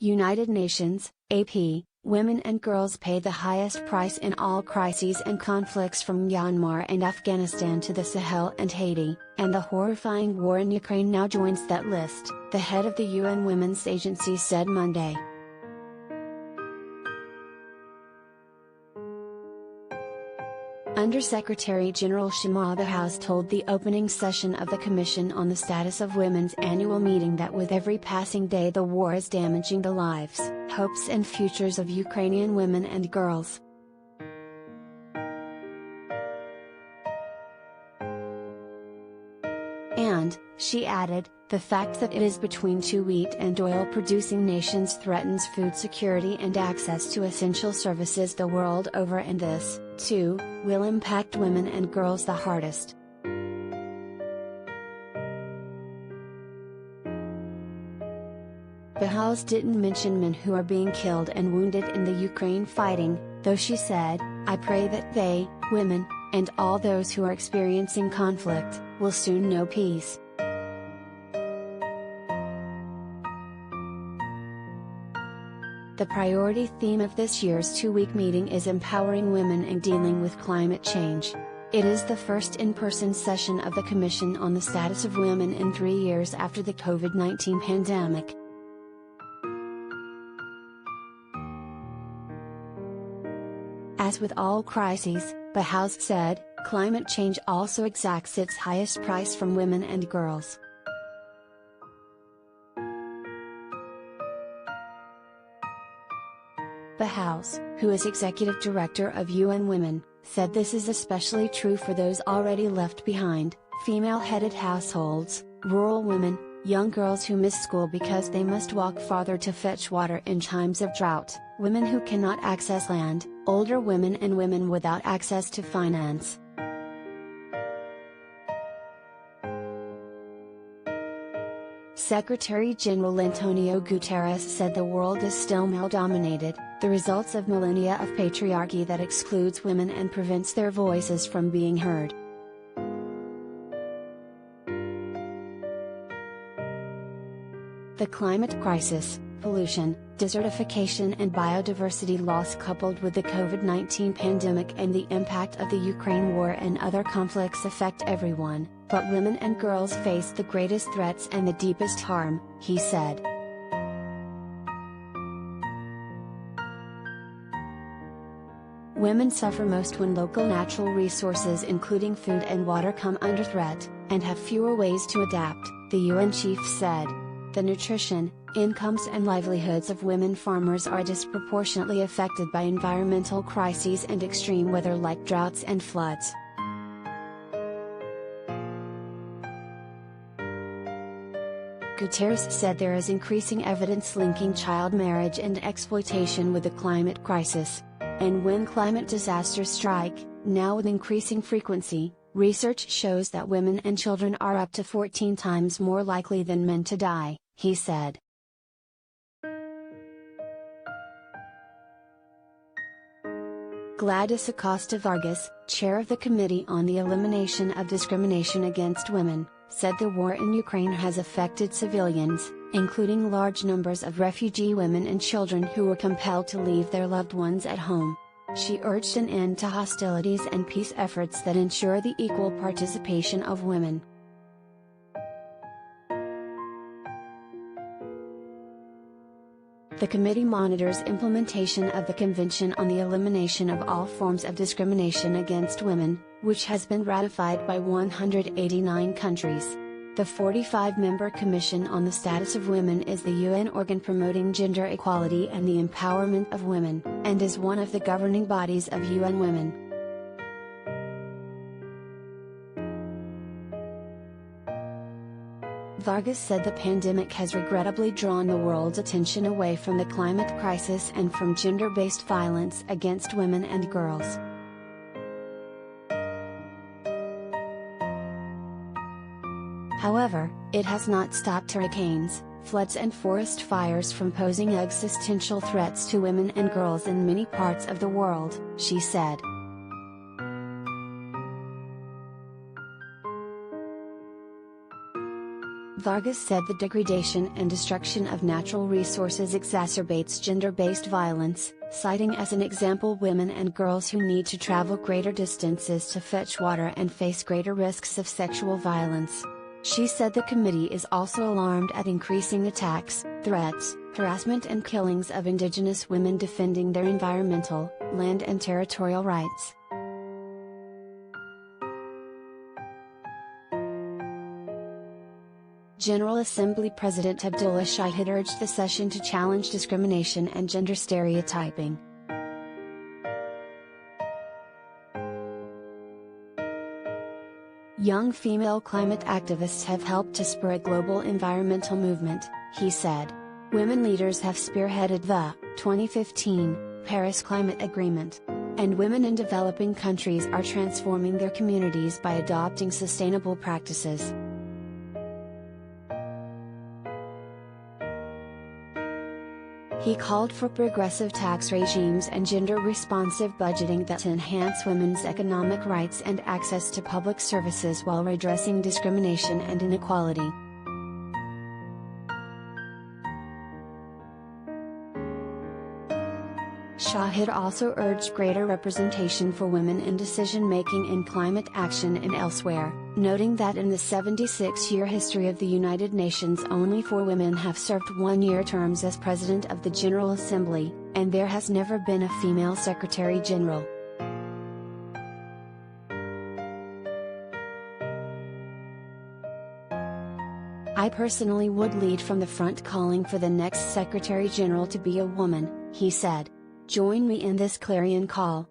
United Nations, AP, women and girls pay the highest price in all crises and conflicts from Myanmar and Afghanistan to the Sahel and Haiti, and the horrifying war in Ukraine now joins that list, the head of the UN Women's Agency said Monday. Undersecretary-General Sima Bahous told the opening session of the Commission on the Status of Women's annual meeting that with every passing day the war is damaging the lives, hopes and futures of Ukrainian women and girls. And, she added, the fact that it is between two wheat and oil producing nations threatens food security and access to essential services the world over, and this, too, will impact women and girls the hardest. Bahous didn't mention men who are being killed and wounded in the Ukraine fighting, though she said, I pray that they, women, and all those who are experiencing conflict, will soon know peace. The priority theme of this year's two-week meeting is empowering women and dealing with climate change. It is the first in-person session of the Commission on the Status of Women in 3 years after the COVID-19 pandemic. As with all crises, Bahous said, climate change also exacts its highest price from women and girls. Bahous, who is executive director of UN Women, said this is especially true for those already left behind, female-headed households, rural women, young girls who miss school because they must walk farther to fetch water in times of drought, women who cannot access land, older women and women without access to finance. Secretary-General Antonio Guterres said the world is still male-dominated, the results of millennia of patriarchy that excludes women and prevents their voices from being heard. The climate crisis, pollution, desertification and biodiversity loss coupled with the COVID-19 pandemic and the impact of the Ukraine war and other conflicts affect everyone, but women and girls face the greatest threats and the deepest harm, he said. Women suffer most when local natural resources including food and water come under threat, and have fewer ways to adapt, the UN chief said. The nutrition, incomes and livelihoods of women farmers are disproportionately affected by environmental crises and extreme weather like droughts and floods. Guterres said there is increasing evidence linking child marriage and exploitation with the climate crisis. And when climate disasters strike, now with increasing frequency, research shows that women and children are up to 14 times more likely than men to die, he said. Gladys Acosta Vargas, chair of the Committee on the Elimination of Discrimination Against Women, said the war in Ukraine has affected civilians, including large numbers of refugee women and children who were compelled to leave their loved ones at home. She urged an end to hostilities and peace efforts that ensure the equal participation of women. The committee monitors implementation of the Convention on the Elimination of All Forms of Discrimination Against Women, which has been ratified by 189 countries. The 45-member Commission on the Status of Women is the UN organ promoting gender equality and the empowerment of women, and is one of the governing bodies of UN Women. Vargas said the pandemic has regrettably drawn the world's attention away from the climate crisis and from gender-based violence against women and girls. However, it has not stopped hurricanes, floods and forest fires from posing existential threats to women and girls in many parts of the world, she said. Vargas said the degradation and destruction of natural resources exacerbates gender-based violence, citing as an example women and girls who need to travel greater distances to fetch water and face greater risks of sexual violence. She said the committee is also alarmed at increasing attacks, threats, harassment and killings of indigenous women defending their environmental, land and territorial rights. General Assembly President Abdullah Shahid urged the session to challenge discrimination and gender stereotyping. Young female climate activists have helped to spur a global environmental movement, he said. Women leaders have spearheaded the 2015 Paris Climate Agreement. And women in developing countries are transforming their communities by adopting sustainable practices. He called for progressive tax regimes and gender-responsive budgeting that enhance women's economic rights and access to public services while redressing discrimination and inequality. Shahid also urged greater representation for women in decision-making in climate action and elsewhere, noting that in the 76-year history of the United Nations only 4 women have served 1-year terms as President of the General Assembly, and there has never been a female Secretary-General. I personally would lead from the front calling for the next Secretary-General to be a woman, he said. Join me in this clarion call,